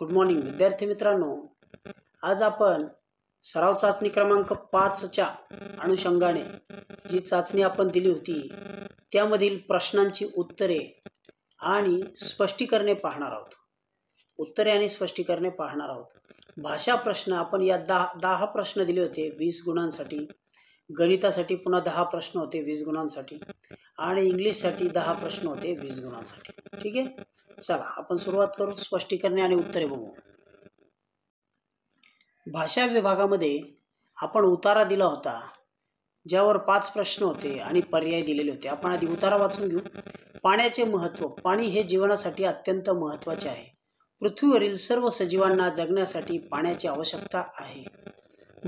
Good morning विद्यार्थी मित्रांनो, आज आपण सराव चाचणी क्रमांक 5च्या अनुषंगाने जी चाचणी आपण दिली होती त्यामधील प्रश्नांची उत्तरे आणि स्पष्टीकरणे पाहणार आहोत. भाषा प्रश्न आपण या 10 प्रश्न दिले होते 20 गुणांसाठी. गणितासाठी पुन्हा 10 प्रश्न होते 20 गुणांसाठी आणि इंग्लिशसाठी 10 प्रश्न होते 20 गुणांसाठी. ठीक आहे, चला आपण सुरुवात करू. स्पष्टीकरणे आणि उत्तरे बघू. भाषा विभागामध्ये आपण उतारा दिला होता ज्यावर 5 प्रश्न होते आणि पर्याय दिलेले होते. आपण आधी उतारा वाचून घेऊ. पाण्याचे महत्त्व. पाणी हे जीवनासाठी अत्यंत महत्त्वाचे आहे. पृथ्वीवरील सर्व सजीवांना जगण्यासाठी पाण्याची आवश्यकता आहे.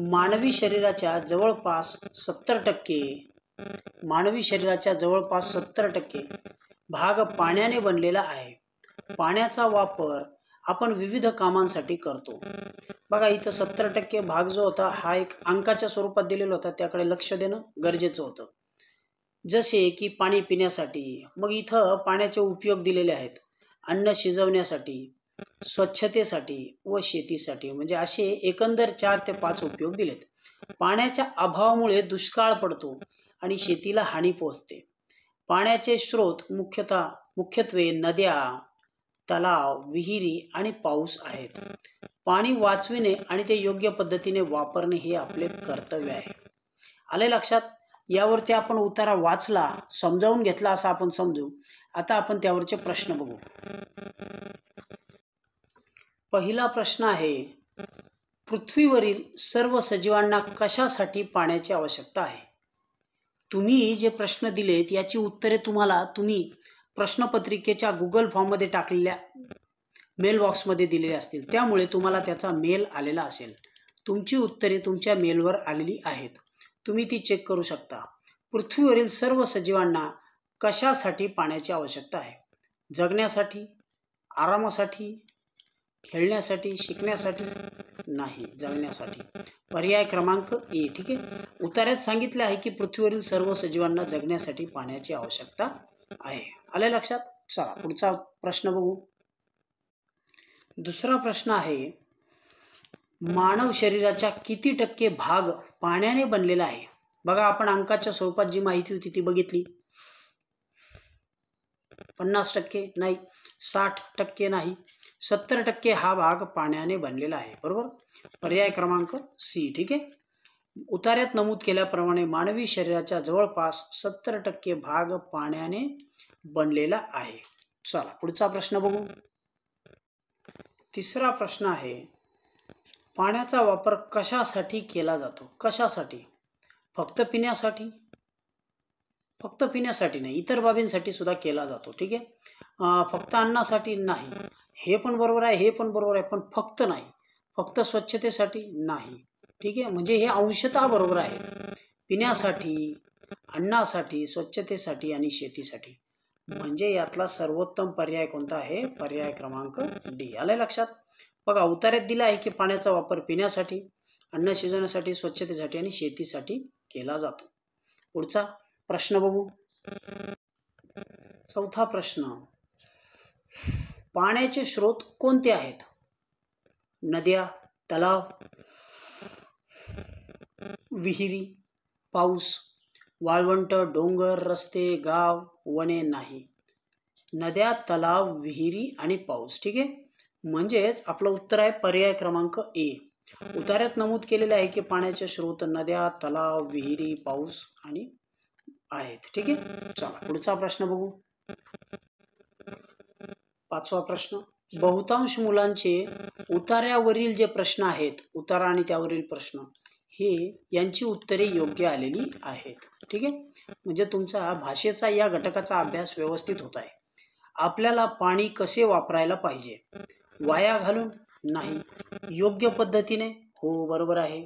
मानवी शरीराच्या जवळपास 70% भाग पाण्याने बनलेला आहे. पाण्याचा वापर आपण विविध कामांसाठी करतो. बघा इथं 70% भाग जो होता हा एक अंकाच्या स्वरूपात दिलेला होता, त्याकडे लक्ष देणं गरजेचं होतं. जसे की पाणी पिण्यासाठी, मग इथं पाण्याचे उपयोग दिलेले आहेत. अन्न शिजवण्यासाठी, स्वच्छतेसाठी व शेतीसाठी, म्हणजे असे एकंदर 4 ते 5 उपयोग दिलेत. पाण्याच्या अभावामुळे दुष्काळ पडतो आणि शेतीला हानी पोहोचते. पाण्याचे स्रोत मुख्यत्वे नद्या, तलाव, विहिरी आणि पाऊस आहेत. पाणी वाचविणे आणि ते योग्य पद्धतीने वापरणे हे आपले कर्तव्य आहे. आले लक्षात? यावरती आपण उतारा वाचला, समजावून घेतला असं आपण समजू. आता आपण त्यावरचे प्रश्न बघू. पहिला प्रश्न आहे, पृथ्वीवरील सर्व सजीवांना कशासाठी पाण्याची आवश्यकता आहे? तुम्ही जे प्रश्न दिलेत याची उत्तरे तुम्ही प्रश्नपत्रिकेच्या गुगल फॉर्ममध्ये टाकलेल्या मेल बॉक्समध्ये दिलेले असतील, त्यामुळे तुम्हाला त्याचा मेल आलेला असेल. तुमची उत्तरे तुमच्या मेलवर आलेली आहेत, तुम्ही ती चेक करू शकता. पृथ्वीवरील सर्व सजीवांना कशासाठी पाण्याची आवश्यकता आहे? जगण्यासाठी, आरामासाठी, खेळण्यासाठी, शिकण्यासाठी? नाही, जगण्यासाठी. पर्याय क्रमांक ए. ठीक आहे, उतार्यात सांगितले आहे की पृथ्वीवरील सर्व सजीवांना जगण्यासाठी पाण्याची आवश्यकता आहे. आले लक्षात? चला पुढचा प्रश्न बघू. दुसरा प्रश्न आहे, मानव शरीराच्या किती टक्के भाग पाण्याने बनलेला आहे? बघा आपण अंकाच्या स्वरूपात जी माहिती होती ती बघितली. 50% नाही, 60% नाही, 70% हा भाग पाण्याने बनलेला आहे. बरोबर, पर्याय क्रमांक सी. ठीक आहे, उतार्यात नमूद केल्याप्रमाणे मानवी शरीराच्या जवळपास 70% भाग पाण्याने बनलेला आहे. चला पुढचा प्रश्न बघू. तिसरा प्रश्न आहे, पाण्याचा वापर कशासाठी केला जातो? कशासाठी? फक्त पिण्यासाठी? फक्त पिण्यासाठी नाही, इतर बाबींसाठी सुद्धा केला जातो. ठीक आहे, फक्त अन्नासाठी नाही, हे पण बरोबर आहे, हे पण बरोबर आहे, पण फक्त नाही. फक्त स्वच्छतेसाठी नाही. ठीक आहे, म्हणजे हे अंशतः बरोबर आहे. पिण्यासाठी, अन्नासाठी, स्वच्छतेसाठी आणि शेतीसाठी. म्हणजे यातला सर्वोत्तम पर्याय कोणता आहे? पर्याय क्रमांक डी. आलंय लक्षात? बघा उतार्यात दिला आहे की पाण्याचा वापर पिण्यासाठी, अन्न शिजवण्यासाठी, स्वच्छतेसाठी आणि शेतीसाठी केला जातो. पुढचा प्रश्न बघू. चौथा प्रश्न, पाण्याचे स्रोत कोणते आहेत? नद्या, तलाव, विहिरी, पाऊस, वाळवंट, डोंगर, रस्ते, गाव, वने? नाही, नद्या, तलाव, विहिरी आणि पाऊस. ठीक आहे, म्हणजेच आपलं उत्तर आहे पर्याय क्रमांक ए. उतार्यात नमूद केलेले आहे की पाण्याचे स्रोत नद्या, तलाव, विहिरी, पाऊस आणि आहेत. ठीक आहे, चला पुढचा प्रश्न बघू. 5वा प्रश्न, बहुतांश मुलांचे उतार्यावरील जे प्रश्न आहेत, उतारा आणि त्यावरील प्रश्न, हे यांची उत्तरे योग्य आलेली आहेत. ठीक आहे, म्हणजे तुमचा भाषेचा या घटकाचा अभ्यास व्यवस्थित होत आहे. आपल्याला पाणी कसे वापरायला पाहिजे? वाया घालून? नाही. योग्य पद्धतीने? हो बरोबर आहे,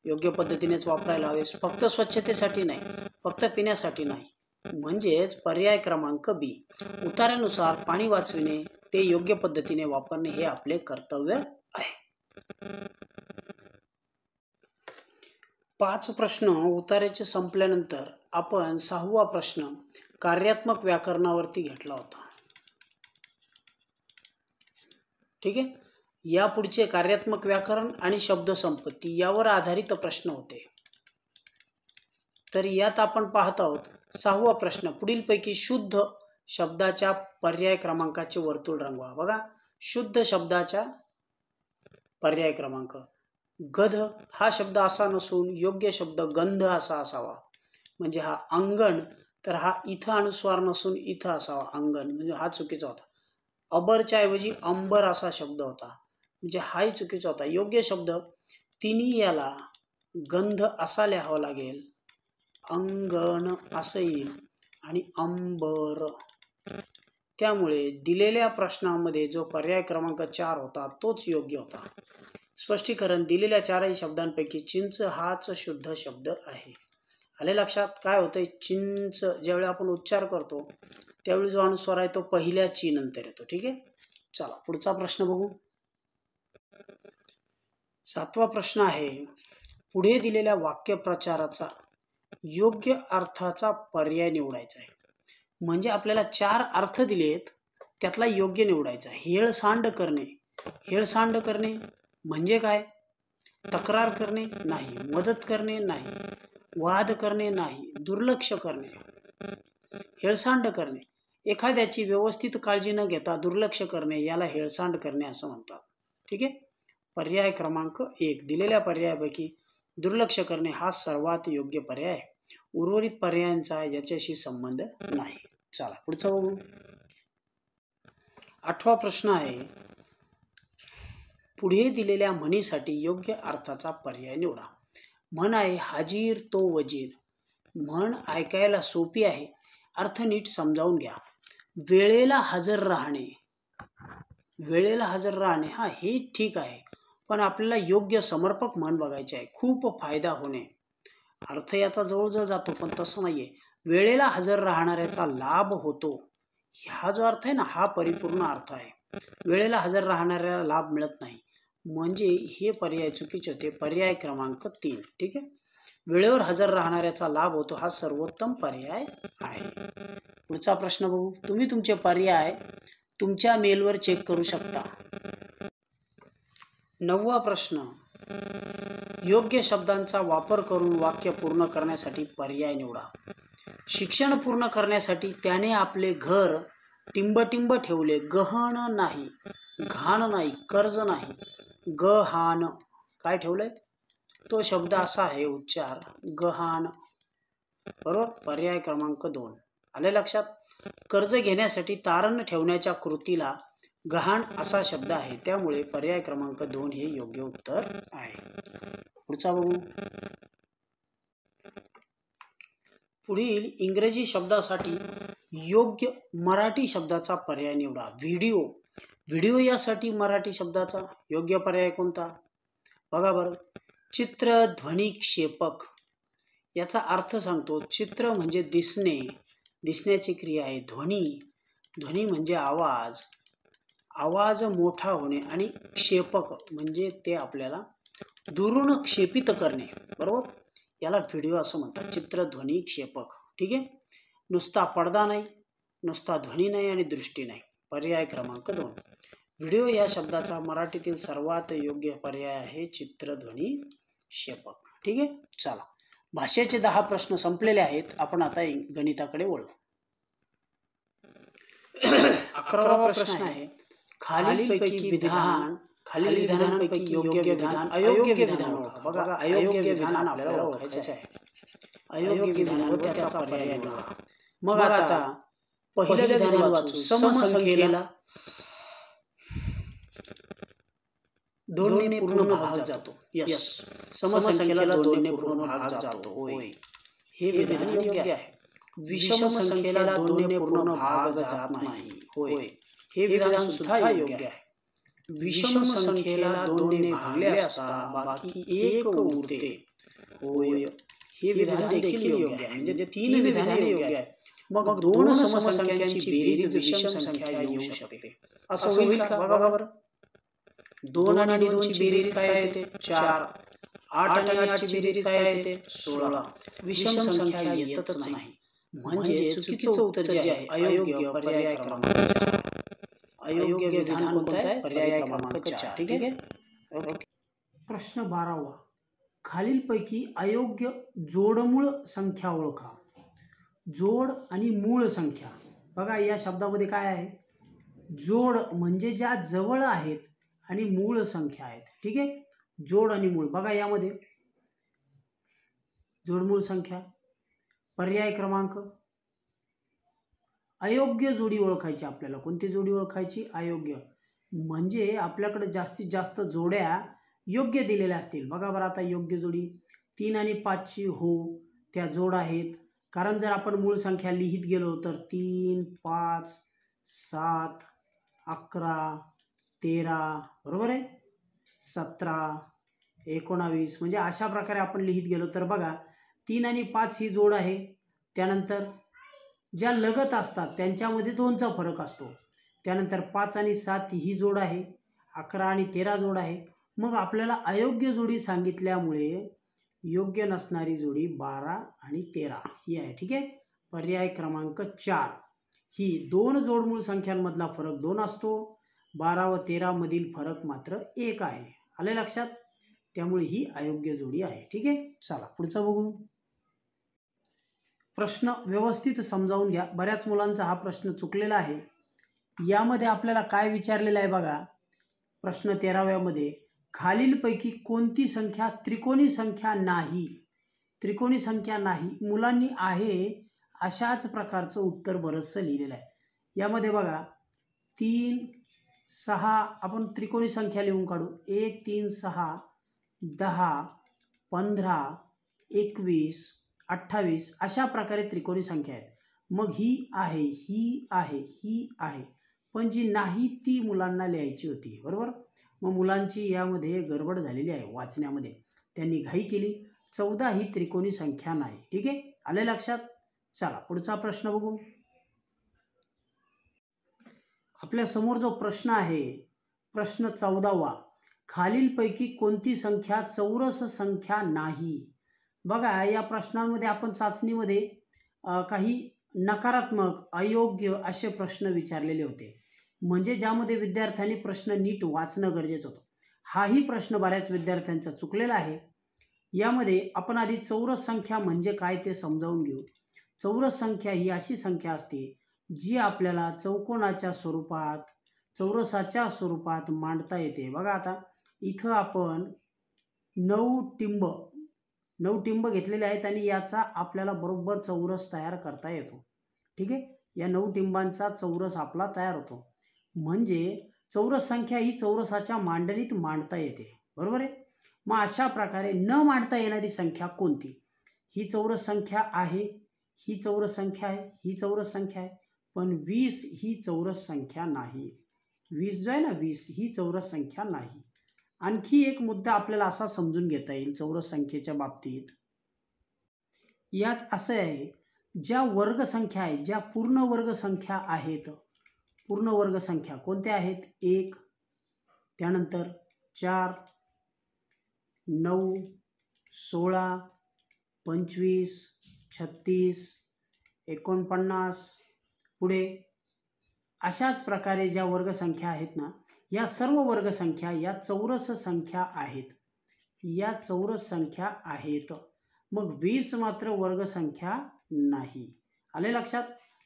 योग्य पद्धतीनेच वापरायला हवे. फक्त स्वच्छतेसाठी नाही, फक्त पिण्यासाठी नाही. म्हणजेच पर्याय क्रमांक बी. उतार्यानुसार पाणी वाचविणे, ते योग्य पद्धतीने वापरणे हे आपले कर्तव्य आहे. 5 प्रश्न उतार्याचे संपल्यानंतर आपण 6वा प्रश्न कार्यात्मक व्याकरणावरती घेतला होता. ठीक आहे, यापुढचे कार्यात्मक व्याकरण आणि शब्दसंपत्ती यावर आधारित प्रश्न होते. तर यात आपण पाहत आहोत 6वा प्रश्न. पुढीलपैकी शुद्ध शब्दाच्या पर्याय क्रमांकाचे वर्तुळ रंगवा. बघा, शुद्ध शब्दाच्या पर्याय क्रमांक. गध हा शब्द असा नसून योग्य शब्द गंध असा असावा. म्हणजे हा अंगण, तर हा इथं अनुस्वार नसून इथं असावा अंगण, म्हणजे हा चुकीचा होता. अबरच्या ऐवजी अंबर असा शब्द होता, म्हणजे हाही चुकीचा होता. योग्य शब्द तिन्ही याला गंध असा लिहावा लागेल, अंगण असं येईल आणि अंबर. त्यामुळे दिलेल्या प्रश्नामध्ये जो पर्याय क्रमांक 4 होता तोच योग्य होता. स्पष्टीकरण. दिलेल्या 4ही शब्दांपैकी चिंच हाच शुद्ध शब्द आहे. आले लक्षात? काय होतंय, चिंच ज्यावेळी आपण उच्चार करतो त्यावेळी जो अनुस्वार आहे तो पहिल्या ची नंतर येतो. ठीक आहे, चला पुढचा प्रश्न बघू. 7वा प्रश्न आहे. पुढे दिलेल्या वाक्यप्रचाराचा योग्य अर्थाचा पर्याय निवडायचा आहे. म्हणजे आपल्याला 4 अर्थ दिलेत, त्यातला योग्य निवडायचा. हेळसांड करणे. हेळसांड करणे म्हणजे काय? तक्रार करणे नाही, मदत करणे नाही, वाद करणे नाही, दुर्लक्ष करणे. हेळसांड करणे, एखाद्याची व्यवस्थित काळजी न घेता दुर्लक्ष करणे याला हेळसांड करणे असं म्हणतात. ठीक आहे. पर्याय क्रमांक 1. दिलेल्या पर्यायापैकी दुर्लक्ष करणे हा सर्वात योग्य पर्याय आहे. उर्वरित पर्यायांचा याच्याशी संबंध नाही. चला पुढचा बघू. 8वा प्रश्न आहे. पुढे दिलेल्या म्हणीसाठी योग्य अर्थाचा पर्याय निवडा. म्हण आहे हाजीर तो वजीर. म्हण ऐकायला सोपी आहे, अर्थ नीट समजावून घ्या. वेळेला हजर राहणे. वेळेला हजर राहणे हा हे ठीक आहे, पण आपल्याला योग्य समर्पक म्हण बघायचे आहे. खूप फायदा होणे, अर्थ याचा जवळजवळ जातो, पण तसं नाहीये. वेळेला हजर राहणाऱ्याचा लाभ होतो, हा जो अर्थ आहे ना हा परिपूर्ण अर्थ आहे. वेळेला हजर राहणाऱ्याला लाभ मिळत नाही, म्हणजे हे पर्याय चुकीचे होते. पर्याय क्रमांक 3. ठीक आहे. वेळेवर हजर राहणाऱ्याचा लाभ होतो हा सर्वोत्तम पर्याय आहे. पुढचा प्रश्न बघू. तुम्ही तुमचे पर्याय तुमच्या मेलवर चेक करू शकता. 9वा प्रश्न. योग्य शब्दांचा वापर करून वाक्य पूर्ण करण्यासाठी पर्याय निवडा. शिक्षण पूर्ण करण्यासाठी त्याने आपले घर टिंबटिंब ठेवले. गहन नाही, घाण नाही, कर्ज नाही, गहाण. काय ठेवलंय? तो शब्द असा आहे उच्चार गहाण. बरोबर. पर्याय क्रमांक 2. आले लक्षात? कर्ज घेण्यासाठी तारण ठेवण्याच्या कृतीला गहाण असा शब्द आहे, त्यामुळे पर्याय क्रमांक 2 हे योग्य उत्तर आहे. पुढचा बघू. पुढील इंग्रजी शब्दासाठी योग्य मराठी शब्दाचा पर्याय निवडा. व्हिडिओ. व्हिडिओ यासाठी मराठी शब्दाचा योग्य पर्याय कोणता? बघा बरं. चित्र ध्वनिक्षेपक. याचा अर्थ सांगतो. चित्र म्हणजे दिसणे, दिसण्याची क्रिया आहे. ध्वनी, ध्वनी म्हणजे आवाज, आवाज मोठा होणे, आणि क्षेपक म्हणजे ते आपल्याला दुरून क्षेपित करणे. बरोबर. याला व्हिडिओ असं म्हणतात. चित्र ध्वनी क्षेपक. ठीक आहे. नुसता पडदा नाही, नुसता ध्वनी नाही आणि दृष्टी नाही. पर्याय क्रमांक 2. व्हिडिओ या शब्दाचा मराठीतील सर्वात योग्य पर्याय आहे चित्रध्वनी क्षेपक. ठीक आहे. चला, भाषेचे 10 प्रश्न संपलेले आहेत. आपण आता गणिताकडे वळू. 11वा प्रश्न आहे. खालीलपैकी विधान, खालील विधानांपैकी योग्य विधान, अयोग्य विधान ओळखा. बघा, अयोग्य विधान आपल्याला ओळखायचे आहे. अयोग्य विधान व त्याचा पर्याय निवडा. मग आता पहिलं विधान वाचू. समसंख्येला 2 ने पूर्ण भाग जातो. यस, समसंख्येला 2 ने पूर्ण भाग जातो. होय, हे विधान योग्य आहे. विषम संख्येला 2 ने पूर्ण भाग जात नाही. होय, हे विधान सुद्धा योग्य आहे. विषम संख्येला 2 ने भागले असता बाकी 1 उरते. होय, हे विधान देखील योग्य आहे. म्हणजे 3 विधाने योग्य आहे. मग 2 समसंख्यांची बेरीज विषम संख्या येऊ शकते. असं होईल का? बघा बरं. 2 आणि 2 ची बेरीज काय येते? 4. 8 आणि 8 ची बेरीज काय येते? 16. विषम संख्या येतच नाही. म्हणजे चुकीचं उत्तर जे आहे अयोग्य. पर्याय क्रमांक 4. अयोग्य विधान कोणतं आहे? पर्याय क्रमांक 4. ठीक आहे. ओके. प्रश्न 12वा. खालीलपैकी अयोग्य जोडमूळ संख्या ओळखा. जोड आणि मूळ संख्या. बघा या शब्दामध्ये काय आहे? जोड म्हणजे ज्या जवळ आहेत आणि मूळ संख्या आहेत. ठीक आहे. जोड आणि मूळ. बघा यामध्ये जोडमूळ संख्या. पर्याय क्रमांक. अयोग्य जोडी ओळखायची आपल्याला. कोणती जोडी ओळखायची? अयोग्य. म्हणजे आपल्याकडे जास्तीत जास्त जोड्या योग्य दिलेल्या असतील. बघा बरं आता योग्य जोडी 3 आणि 5ची हो त्या जोड आहेत. कारण जर आपण मूळ संख्या लिहित गेलो तर 3, 5, 7, 11, 13 बरोबर आहे, 17, 19 म्हणजे अशा प्रकारे आपण लिहित गेलो तर बघा 3 आणि 5 ही जोड आहे. त्यानंतर ज्या लगत असतात त्यांच्यामध्ये 2चा फरक असतो. त्यानंतर 5 आणि 7 ही जोड आहे. 11 आणि 13 जोड आहे. मग आपल्याला अयोग्य जोडी सांगितल्यामुळे योग्य नसणारी जोडी 12 आणि 13 ही आहे. ठीक आहे. पर्याय क्रमांक 4 ही 2 जोडमूळ संख्यांमधला फरक 2 असतो. 12 व 13 मधील फरक मात्र 1 आहे. आले लक्षात? त्यामुळे ही अयोग्य जोडी आहे. ठीक आहे. चला पुढचं बघू. प्रश्न व्यवस्थित समजावून घ्या. बऱ्याच मुलांचा हा प्रश्न चुकलेला आहे. यामध्ये आपल्याला काय विचारलेलं आहे बघा. प्रश्न 13व्यामध्ये खालीलपैकी कोणती संख्या त्रिकोणी संख्या नाही? त्रिकोणी संख्या नाही. मुलांनी आहे अशाच प्रकारचं उत्तर बरंचसं लिहिलेलं आहे. यामध्ये बघा 3, 6 आपण त्रिकोणी संख्या लिहून काढू. 1, 3, 6, 10, 15, 21, 28 अशा प्रकारे त्रिकोणी संख्या आहेत. मग ही आहे, ही आहे, ही आहे. पण जी नाही ती मुलांना लिहायची होती. बरोबर. मग मुलांची यामध्ये गडबड झालेली आहे वाचण्यामध्ये. त्यांनी घाई केली. 14 ही त्रिकोणी संख्या नाही. ठीक आहे. आले लक्षात? चला पुढचा प्रश्न बघू. आपल्या समोर जो प्रश्न आहे प्रश्न 14वा. खालीलपैकी कोणती संख्या चौरस संख्या नाही? बघा या प्रश्नांमध्ये आपण चाचणीमध्ये काही नकारात्मक अयोग्य असे प्रश्न विचारलेले होते. म्हणजे ज्यामध्ये विद्यार्थ्यांनी प्रश्न नीट वाचणं गरजेचं होतं. हाही प्रश्न बऱ्याच विद्यार्थ्यांचा चुकलेला आहे. यामध्ये आपण आधी चौरस संख्या म्हणजे काय ते समजावून घेऊ. चौरस संख्या ही अशी संख्या असते जी आपल्याला चौकोनाच्या स्वरूपात चौरसाच्या स्वरूपात मांडता येते. बघा आता इथं आपण 9 टिंब घेतलेले आहेत आणि याचा आपल्याला बरोबर चौरस तयार करता येतो. ठीक आहे. या 9 टिंबांचा चौरस आपला तयार होतो. म्हणजे चौरस संख्या ही चौरसाच्या मांडणीत मांडता येते. बरोबर आहे. मग अशा प्रकारे न मांडता येणारी संख्या कोणती? ही चौरस संख्या आहे, ही चौरस संख्या आहे, ही चौरस संख्या आहे. पण 20 ही चौरस संख्या नाही. 20 जो आहे ना 20 ही चौरस संख्या नाही. आणखी एक मुद्दा आपल्याला असा समजून घेता येईल चौरस संख्येच्या बाबतीत. यात असं आहे ज्या वर्गसंख्या आहेत, ज्या पूर्ण वर्ग संख्या आहेत, पूर्ण वर्ग संख्या कोणत्या आहेत? 1, त्यानंतर 4, 9, 16, 25, 36, 49 पुढे अशाच प्रकारे ज्या वर्गसंख्या आहेत ना या सर्व वर्गसंख्या या चौरस संख्या आहेत. या चौरस संख्या आहेत. मग 20 मात्र वर्गसंख्या नाही. आले लक्षात?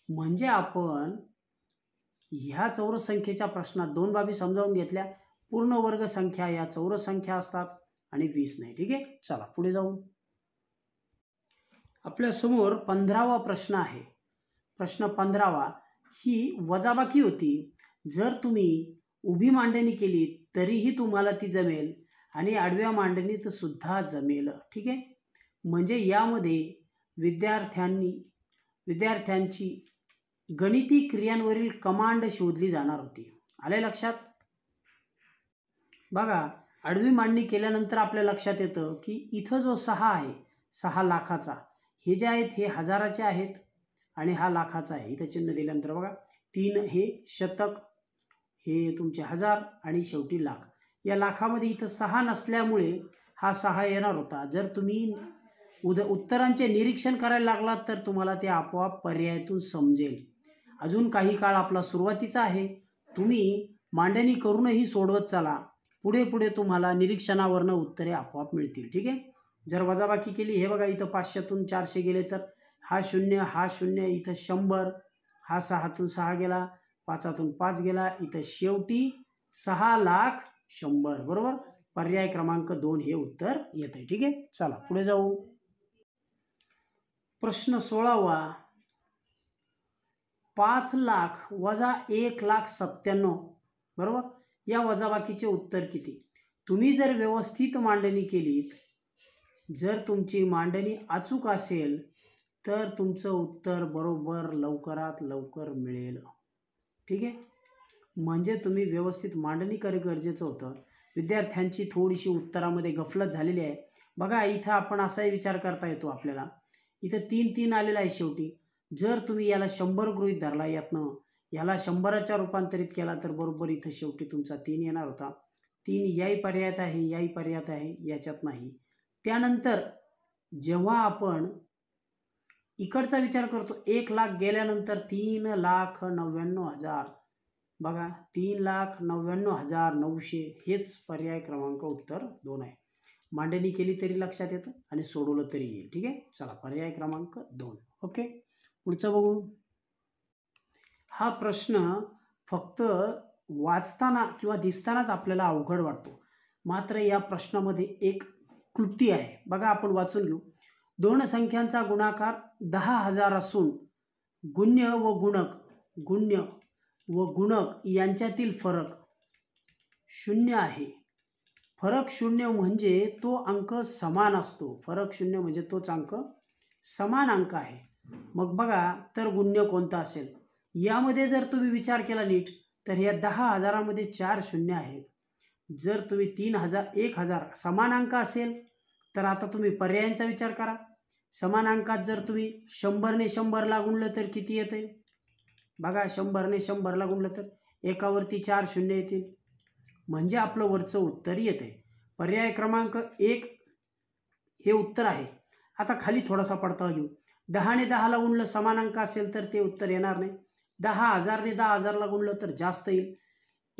म्हणजे आपण ह्या चौरस संख्येच्या प्रश्नात 2 बाबी समजावून घेतल्या. पूर्ण वर्ग संख्या या चौरस संख्या असतात आणि 20 नाही. ठीक आहे. चला पुढे जाऊ. आपल्या समोर 15वा प्रश्न आहे. प्रश्न 15वा ही वजाबाकी होती. जर तुम्ही उभी मांडणी केली तरीही तुम्हाला ती जमेल आणि आडव्या मांडणीत सुद्धा जमेल. ठीक आहे. म्हणजे यामध्ये विद्यार्थ्यांची गणिती क्रियांवरील कमांड शोधली जाणार होती. आले लक्षात? बघा आडवी मांडणी केल्यानंतर आपल्या लक्षात येतं की इथं जो 6 आहे 6 लाखाचा, हे जे आहेत हे हजाराचे आहेत आणि हा लाखाचा आहे. इथं चिन्ह दिल्यानंतर बघा 3 हे शतक, हे तुमचे हजार आणि शेवटी लाख. या लाखामध्ये इथं 6 नसल्यामुळे हा 6 येणार होता. जर तुम्ही उत्तरांचे निरीक्षण करायला लागलात तर तुम्हाला ते आपोआप पर्यायातून समजेल. अजून काही काळ आपला सुरुवातीचा आहे. तुम्ही मांडणी करूनही सोडवत चला, पुढे पुढे तुम्हाला निरीक्षणावरनं उत्तरे आपोआप मिळतील. ठीक आहे. जर वजाबाकी केली, हे बघा इथं 500तून 400 गेले तर हा शून्य, इथं 100, हा 6तून 6 गेला, 5तून 5 गेला, इथं शेवटी 6,00,100. बरोबर. पर्याय क्रमांक 2 हे उत्तर येते. ठीक आहे. चला पुढे जाऊ. प्रश्न 16वा. 5,00,000 वजा 1,97,000. बरोबर. या वजाबाकीचे उत्तर किती? तुम्ही जर व्यवस्थित मांडणी केलीत, जर तुमची मांडणी अचूक असेल तर तुमचं उत्तर बरोबर लवकरात लवकर मिळेल. ठीक आहे. म्हणजे तुम्ही व्यवस्थित मांडणी करणं गरजेचं होतं. विद्यार्थ्यांची थोडीशी उत्तरामध्ये गफलत झालेली आहे. बघा इथं आपण असाही विचार करता येतो आपल्याला, इथं 3 आलेला आहे शेवटी. जर तुम्ही याला 100 गृहीत धरला, यातनं याला 100च्या रूपांतरित केला तर बरोबर इथं शेवटी तुमचा 3 येणार होता. 3 याही पर्यायात आहे, याही पर्यायात आहे, याच्यात नाही. त्यानंतर जेव्हा आपण इकडचा विचार करतो, 1,00,000 गेल्यानंतर 3,99,000. बघा 3,99,900 हेच पर्याय क्रमांक उत्तर 2 आहे. मांडणी केली तरी लक्षात येतं आणि सोडवलं तरी येईल. ठीक आहे. चला पर्याय क्रमांक 2. ओके. पुढचं बघू. हा प्रश्न फक्त वाचताना किंवा दिसतानाच आपल्याला अवघड वाटतो, मात्र या प्रश्नामध्ये एक क्लुप्ती आहे. बघा आपण वाचून घेऊ. दोन संख्यांचा गुणाकार 10,000 असून गुण्य व गुणक यांच्यातील फरक 0 आहे. फरक 0 म्हणजे तो अंक समान असतो. फरक 0 म्हणजे तोच अंक समान अंक आहे. मग बघा तर गुण्य कोणता असेल? यामध्ये जर तुम्ही विचार केला नीट तर या 10,000मध्ये 4 शून्य आहेत. जर तुम्ही 1,000 समान अंक असेल तर आता तुम्ही पर्यायांचा विचार करा. समान अंकात जर तुम्ही 100ने 100ला गुणलं तर किती येते? बघा 100ने 100ला गुणलं तर एकावरती 4 शून्य येतील. म्हणजे आपलं वरचं उत्तर येते. पर्याय क्रमांक 1 हे उत्तर आहे. आता खाली थोडासा पडताळ घेऊ. 10ने 10ला गुणलं समान अंक असेल तर ते उत्तर येणार नाही. 10,000ने 10,000ला गुणलं तर जास्त येईल.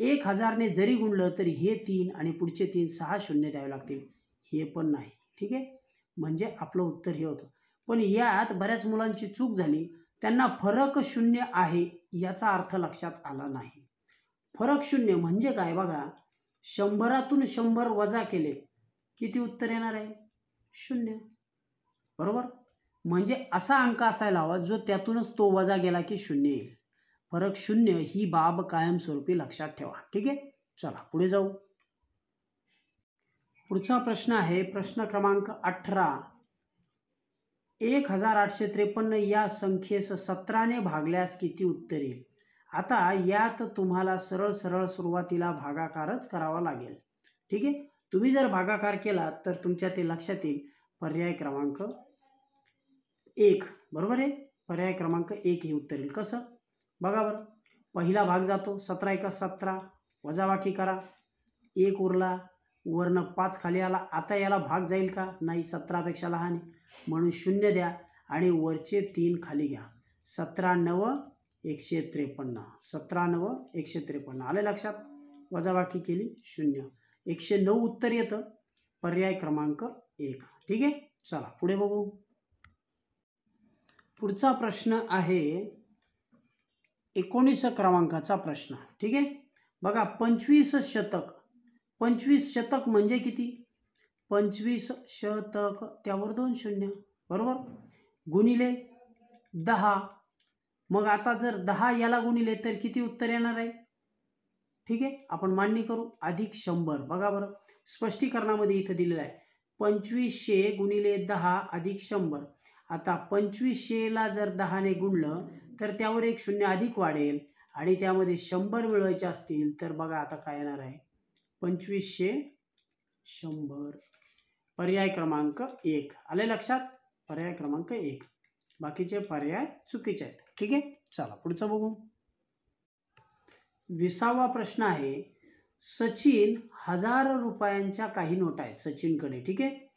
1,000ने जरी गुणलं तरी हे 3 आणि पुढचे 3 6 शून्य द्यावे लागतील. हे पण नाही. ठीक आहे. म्हणजे आपलं उत्तर हे होतं. पण यात बऱ्याच मुलांची चूक झाली. त्यांना फरक 0 आहे याचा अर्थ लक्षात आला नाही. फरक 0 म्हणजे काय? बघा 100तून 100 वजा केले किती उत्तर येणार आहे? 0. बरोबर. म्हणजे असा अंक असायला हवा जो त्यातूनच तो वजा गेला की 0 येईल. फरक 0 ही बाब कायमस्वरूपी लक्षात ठेवा. ठीक आहे. चला पुढे जाऊ. पुढचा प्रश्न आहे प्रश्न क्रमांक 18. 1,853 या संख्येस 17ने भागल्यास किती उत्तर येईल? आता यात तुम्हाला सरळ सुरुवातीला भागाकारच करावा लागेल. ठीक आहे. तुम्ही जर भागाकार केला तर तुमच्या ते लक्षात येईल. पर्याय क्रमांक 1 बरोबर आहे. पर्याय क्रमांक 1 हे उत्तर येईल. कसं? बघा बरं. पहिला भाग जातो. 17 × 17 वजाबाकी करा. 1 उरला, वरनं 5 खाली आला. आता याला भाग जाईल का? नाही, 17पेक्षा लहान आहे म्हणून 0 द्या आणि वरचे 3 खाली घ्या. 17,9,153. 17,9,153 आले लक्षात? वजाबाकी केली 0. 109 उत्तर येतं. पर्याय क्रमांक 1. ठीक आहे. चला पुढे बघू. पुढचा प्रश्न आहे 19 क्रमांकाचा प्रश्न. ठीक आहे. बघा 25 शतक. 25 शतक म्हणजे किती? 25 शतक त्यावर 2 शून्य. बरोबर. गुणिले 10. मग आता जर 10 याला गुणिले तर किती उत्तर येणार आहे? ठीक आहे. आपण मांडणी करू. अधिक 100. बघा बरं स्पष्टीकरणामध्ये इथं दिलेलं आहे 2500 गुणिले 10 अधिक 100. आता 2500ला जर 10ने गुणलं तर त्यावर एक शून्य अधिक वाढेल आणि त्यामध्ये 100 मिळवायचे असतील तर बघा आता काय येणार आहे? 2500 100. पर्याय क्रमांक 1 आले लक्षात? पर्याय क्रमांक 1. बाकीचे पर्याय चुकीचे आहेत. ठीक आहे. चला पुढचं बघू. 20वा प्रश्न आहे सचिन 1000 रुपयांच्या काही नोटा आहेत सचिनकडे. ठीक आहे.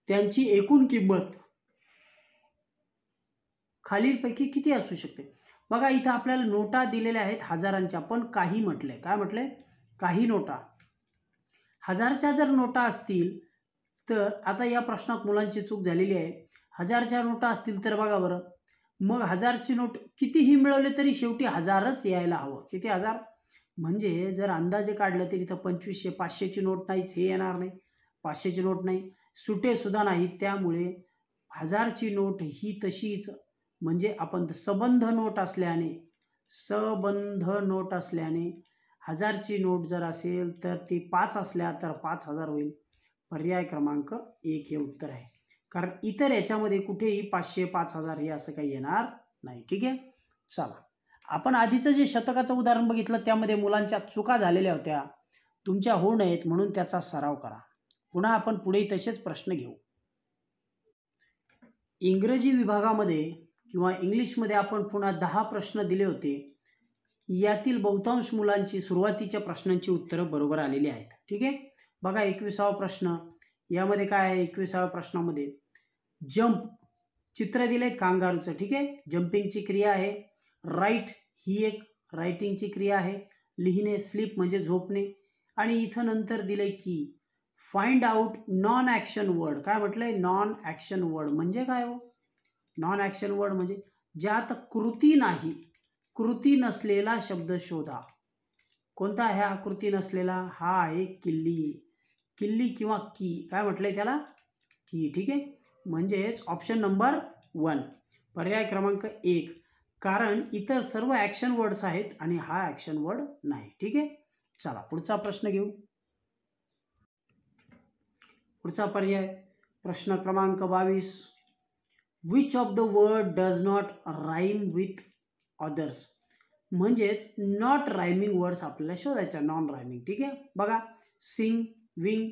त्यांची एकूण किंमत खालीलपैकी किती असू शकते? बघा इथं आपल्याला नोटा दिलेल्या आहेत हजारांच्या, पण काही म्हटलंय. काय म्हटलंय? काही नोटा. हजारच्या जर नोटा असतील तर आता या प्रश्नात मुलांची चूक झालेली आहे. हजारच्या नोटा असतील तर बघा बरं, मग हजारची नोट कितीही मिळवले तरी शेवटी हजारच यायला हवं. किती? हजार. म्हणजे जर अंदाजे काढलं तरी इथं 2500, 500ची नोट नाहीच, हे येणार नाही. 500ची नोट नाही, सुटे सुद्धा नाही. त्यामुळे हजारची नोट ही तशीच, म्हणजे आपण सबंध नोट असल्याने हजारची नोट जर असेल तर ती 5 असल्या तर 5000 होईल. पर्याय क्रमांक 1 हे उत्तर आहे. कारण इतर याच्यामध्ये कुठेही 500, 5000 हे असं काही येणार नाही. ठीक आहे. चला, आपण आधीचं जे शतकाचं उदाहरण बघितलं त्यामध्ये मुलांच्या चुका झालेल्या होत्या. तुमच्या होऊ नयेत म्हणून त्याचा सराव करा. पुन्हा आपण पुढे तसेच प्रश्न घेऊ. इंग्रजी विभागामध्ये किंवा इंग्लिशमध्ये आपण पुन्हा 10 प्रश्न दिले होते. यातील बहुतांश मुलांची सुरुवातीच्या प्रश्नांची उत्तरं बरोबर आलेली आहेत. ठीक आहे. बघा 21वा प्रश्न, यामध्ये काय आहे? 21व्या प्रश्नामध्ये जंप चित्र दिले कांगारूचं. ठीक आहे. जंपिंगची क्रिया आहे. राईट ही एक रायटिंगची क्रिया आहे. लिहिणे स्लीप म्हणजे झोपणे. आणि इथं नंतर दिले की find out non action word. काय म्हटलंय? नॉन ॲक्शन वर्ड म्हणजे काय हो? नॉन ॲक्शन वर्ड म्हणजे ज्यात कृती नाही, कृती नसलेला शब्द शोधा. कोणता आहे हा कृती नसलेला? हा आहे किल्ली. किल्ली किंवा की. काय म्हटलंय त्याला? की. ठीक आहे. म्हणजेच ऑप्शन नंबर 1, पर्याय क्रमांक 1. कारण इतर सर्व ॲक्शन वर्ड्स आहेत आणि हा ॲक्शन वर्ड नाही. ठीक आहे. चला पुढचा प्रश्न घेऊ. पुढचा पर्याय प्रश्न क्रमांक 22. Which of the word does not rhyme with others. म्हणजेच नॉट रायमिंग वर्ड्स आपल्याला शोधायच्या, नॉन रायमिंग. ठीक आहे. बघा सिंग, विंग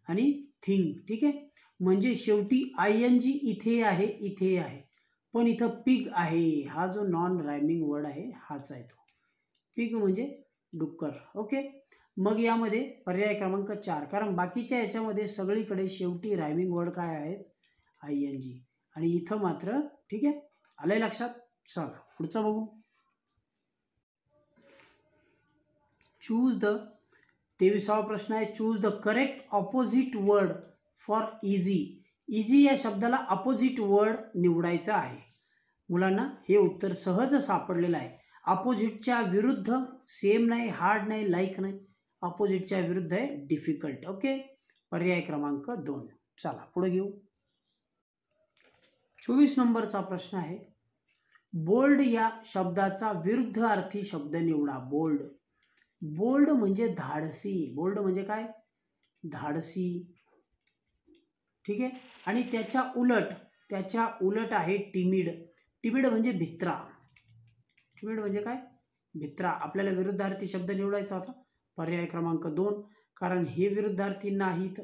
आणि थिंग. ठीक आहे. म्हणजे शेवटी ING इथे आहे, इथे आहे, पण इथं पिग आहे. हा जो नॉन रायमिंग वर्ड आहे हाच आहे तो. पिग म्हणजे डुक्कर. ओके. मग यामध्ये पर्याय क्रमांक 4, कारण बाकीच्या याच्यामध्ये सगळीकडे शेवटी रायमिंग वर्ड काय आहेत? ING. आणि इथं मात्र. ठीक आहे. आलंय लक्षात? चला पुढचं बघू. चूज द 23वा प्रश्न आहे. Choose the correct opposite word for easy. Easy या शब्दाला अपोजिट वर्ड निवडायचं आहे. मुलांना हे उत्तर सहज सापडलेलं आहे. अपोजिटच्या विरुद्ध सेम नाही, हार्ड नाही, लाईक नाही. अपोजिटच्या विरुद्ध आहे डिफिकल्ट. ओके. पर्याय क्रमांक 2. चला पुढे घेऊ. 24 नंबरचा प्रश्न आहे. बोल्ड या शब्दाचा विरुद्धार्थी शब्द निवडा. बोल्ड. बोल्ड म्हणजे धाडसी. बोल्ड म्हणजे काय? धाडसी. ठीक आहे. आणि त्याच्या उलट आहे टिमिड. टिमिड म्हणजे भित्रा. टिमिड म्हणजे काय? भित्रा. आपल्याला विरुद्धार्थी शब्द निवडायचा होता. पर्याय क्रमांक 2. कारण हे विरुद्धार्थी नाहीत,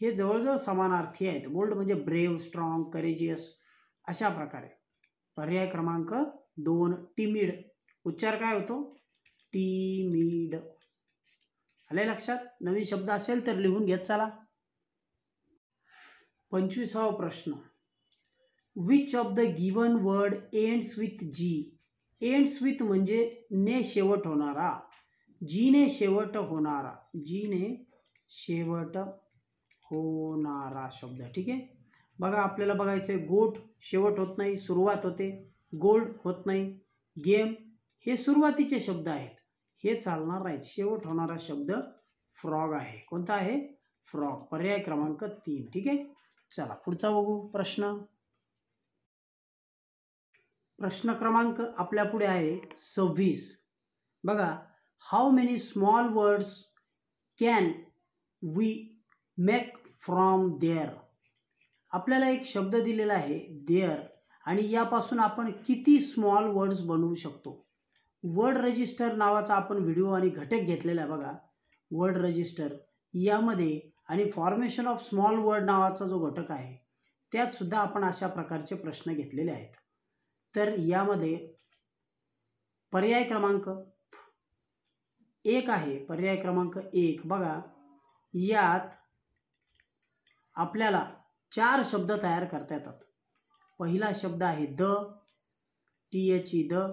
हे जवळजवळ समानार्थी आहेत. बोल्ड म्हणजे ब्रेव, स्ट्रॉंग, करेजियस अशा प्रकारे. पर्याय क्रमांक 2 टिमिड. उच्चार काय होतो? टिमिड. आले लक्षात? नवीन शब्द असेल तर लिहून घेत चला. 25वा प्रश्न. Which of the given word ends with G. Ends with म्हणजे ने शेवट होणारा, जीने शेवट होणारा, जीने शेवट होणारा शब्द. ठीक आहे. बघा आपल्याला बघायचं आहे. गोट शेवट होत नाही, सुरुवात होते. गोल्ड होत नाही. गेम हे सुरुवातीचे शब्द आहेत, हे चालणार नाहीत. शेवट होणारा शब्द फ्रॉग आहे. कोणता आहे? फ्रॉग. पर्याय क्रमांक 3. ठीक आहे. चला पुढचा बघू प्रश्न. प्रश्न क्रमांक आपल्या पुढे आहे 26. बघा how many small words can we make from there. आपल्याला एक शब्द दिलेला आहे देअर, आणि यापासून आपण किती स्मॉल वर्ड्स बनवू शकतो. वर्ड रजिस्टर नावाचा आपण व्हिडिओ आणि घटक घेतलेला आहे. बघा वर्ड रजिस्टर यामध्ये आणि फॉर्मेशन ऑफ स्मॉल वर्ड नावाचा जो घटक आहे त्यात सुद्धा आपण अशा प्रकारचे प्रश्न घेतलेले आहेत. तर यामध्ये पर्याय क्रमांक 1 आहे. पर्याय क्रमांक 1 बघा, यात आपल्याला 4 शब्द तयार करता येतात. पहिला शब्द आहे द, THE द.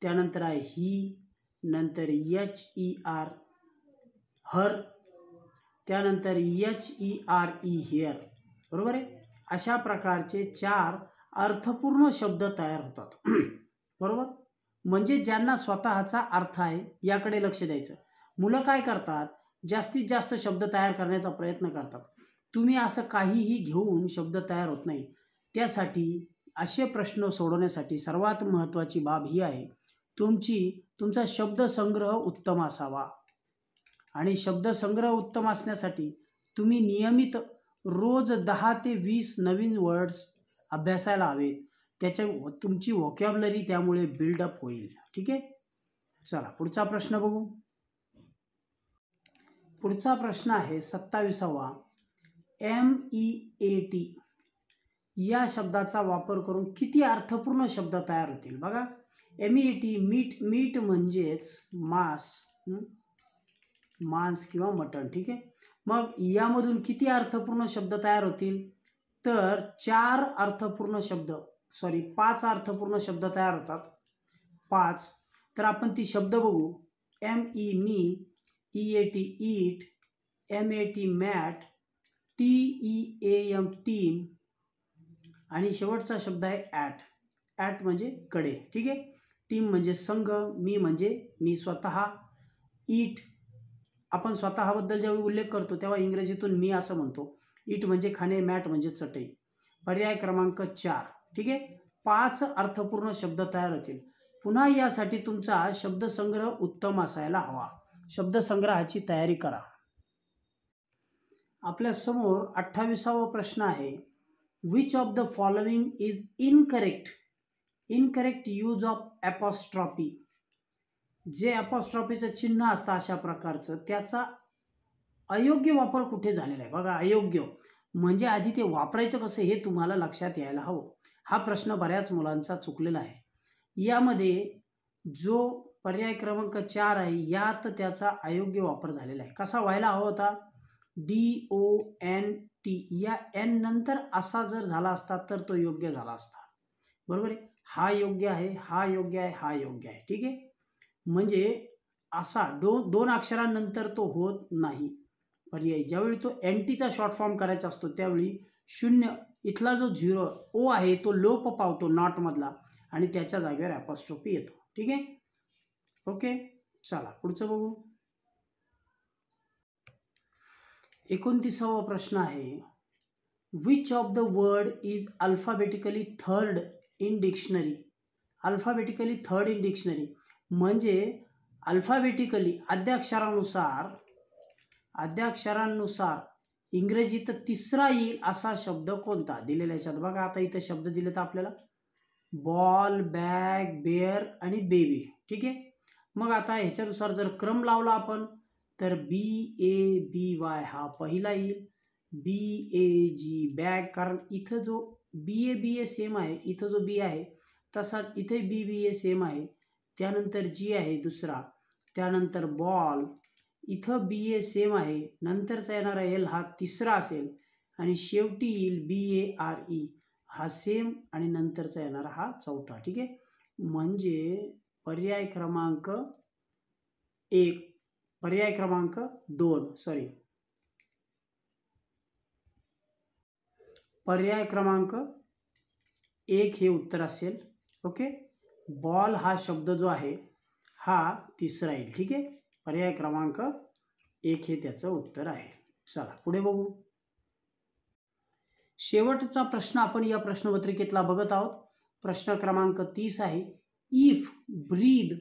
त्यानंतर आहे ही, नंतर HER हर, त्यानंतर HERE हेअर, बरोबर आहे. अशा प्रकारचे 4 अर्थपूर्ण शब्द तयार होतात. बरोबर. म्हणजे ज्यांना स्वतःचा अर्थ आहे याकडे लक्ष द्यायचं. मुलं काय करतात, जास्तीत जास्त शब्द तयार करण्याचा प्रयत्न करतात. तुम्ही असं काहीही घेऊन शब्द तयार होत नाही. त्यासाठी असे प्रश्न सोडवण्यासाठी सर्वात महत्त्वाची बाब ही आहे, तुमचा शब्दसंग्रह उत्तम असावा. आणि शब्दसंग्रह उत्तम असण्यासाठी तुम्ही नियमित रोज 10 ते 20 नवीन वर्ड्स अभ्यासायला हवेत. तुमची व्होकॅब्युलरी त्यामुळे बिल्डअप होईल. ठीक आहे. चला पुढचा प्रश्न बघू. पुढचा प्रश्न आहे 27वा. MEAT या शब्दाचा वापर करून किती अर्थपूर्ण शब्द तयार होतील. बघा, MEAT मीट म्हणजेच मांस किंवा मटण. ठीक आहे. मग यामधून किती अर्थपूर्ण शब्द तयार होतील, तर 5 अर्थपूर्ण शब्द तयार होतात. 5. तर आपण ती शब्द बघू. मी, EAT ईट, MAT मॅट, TEAM टीम आणि शेवटचा शब्द आहे ॲट म्हणजे कडे. ठीक आहे. टीम म्हणजे संघ, मी स्वतः, ईट आपण स्वतःबद्दल जेव्हा उल्लेख करतो तेव्हा इंग्रजीतून मी असं म्हणतो. ईट म्हणजे खाणे, मॅट म्हणजे चटई. पर्याय क्रमांक 4. ठीक आहे. 5 अर्थपूर्ण शब्द तयार होतील. पुन्हा यासाठी तुमचा शब्दसंग्रह उत्तम असायला हवा. शब्दसंग्रहाची तयारी करा. आपल्या समोर 28वा प्रश्न आहे. Which of the following is incorrect use of apostrophe. जे ॲपॉस्ट्रॉफीचं चिन्ह असतं अशा प्रकारचं, त्याचा अयोग्य वापर कुठे झालेला आहे. बघा, अयोग्य म्हणजे आधी ते वापरायचं कसं हे तुम्हाला लक्षात यायला हवं. हा प्रश्न बऱ्याच मुलांचा चुकलेला आहे. यामध्ये जो पर्याय क्रमांक 4 आहे यात त्याचा अयोग्य वापर झालेला आहे. कसा व्हायला हवा होता, DONT या N नंतर असा जर झाला असता तर तो योग्य झाला असता. बरोबर आहे. हा योग्य आहे, हा योग्य आहे, हा योग्य आहे. ठीक आहे. म्हणजे असा दोन अक्षरांनंतर तो होत नाही पर्याय. ज्यावेळी तो NTचा शॉर्ट फॉर्म करायचा असतो त्यावेळी 0 इथला जो 0 O आहे तो लोप पावतो नॉटमधला आणि त्याच्या जागेवर ॲपॉस्ट्रॉफी येतो. ठीक आहे. ओके. चला पुढचं बघू. 29वा प्रश्न आहे. Which of the word is alphabetically third in dictionary. Alphabetically third in dictionary म्हणजे अल्फाबेटिकली आद्याक्षरांनुसार इंग्रजीत तिसरा येईल असा शब्द कोणता. दिलेल्या याच्यात बघा, आता इथं शब्द दिले तर आपल्याला बॉल, बॅग, बेअर आणि बेबी. ठीक आहे. मग आता ह्याच्यानुसार जर क्रम लावला आपण तर BABY हा पहिला येईल. BAG बॅग, कारण इथं जो BA सेम आहे, इथं जो B आहे तसाच इथे BBA सेम आहे. त्यानंतर G आहे दुसरा. त्यानंतर बॉल, इथं BA सेम आहे. नंतरचा येणारा L हा तिसरा असेल आणि शेवटी येईल BARE हा सेम आणि नंतरचा येणारा हा चौथा. ठीक आहे. म्हणजे पर्याय क्रमांक 2 पर्याय क्रमांक 1 हे उत्तर असेल. ओके. बॉल हा शब्द जो आहे हा तिसरा येईल. ठीक आहे. पर्याय क्रमांक 1 हे त्याचं उत्तर आहे. चला पुढे बघू. शेवटचा प्रश्न आपण या प्रश्नपत्रिकेतला बघत आहोत. प्रश्न क्रमांक 30 आहे. If, breathe,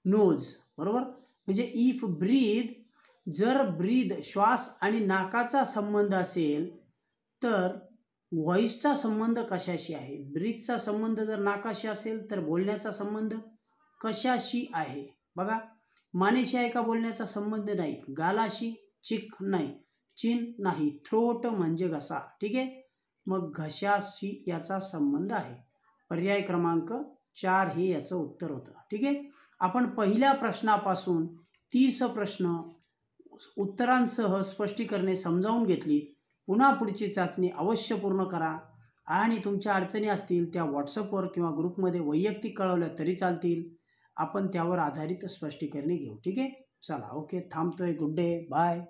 nose. बरोबर. म्हणजे इफ ब्रीद, जर ब्रीद श्वास आणि नाकाचा संबंध असेल तर व्हॉइसचा संबंध कशाशी आहे. ब्रीदचा संबंध जर नाकाशी असेल तर बोलण्याचा संबंध कशाशी आहे. बघा, मानेशी आहे का बोलण्याचा संबंध नाही. गालाशी, चिक नाही, चिन नाही, थ्रोट म्हणजे घसा. ठीक आहे. मग घशाशी याचा संबंध आहे. पर्याय क्रमांक 4 हे याचं उत्तर होतं. ठीक आहे. आपण पहिल्या प्रश्नापासून 30 प्रश्न उत्तरांसह स्पष्टीकरणे समजावून घेतली. पुन्हा पुढची चाचणी अवश्य पूर्ण करा. आणि तुमच्या अडचणी असतील त्या व्हॉट्सअपवर किंवा ग्रुपमध्ये वैयक्तिक कळवल्या तरी चालतील. आपण त्यावर आधारित स्पष्टीकरणे घेऊ. ठीक आहे. चला ओके, थांबतोय. Good day. बाय.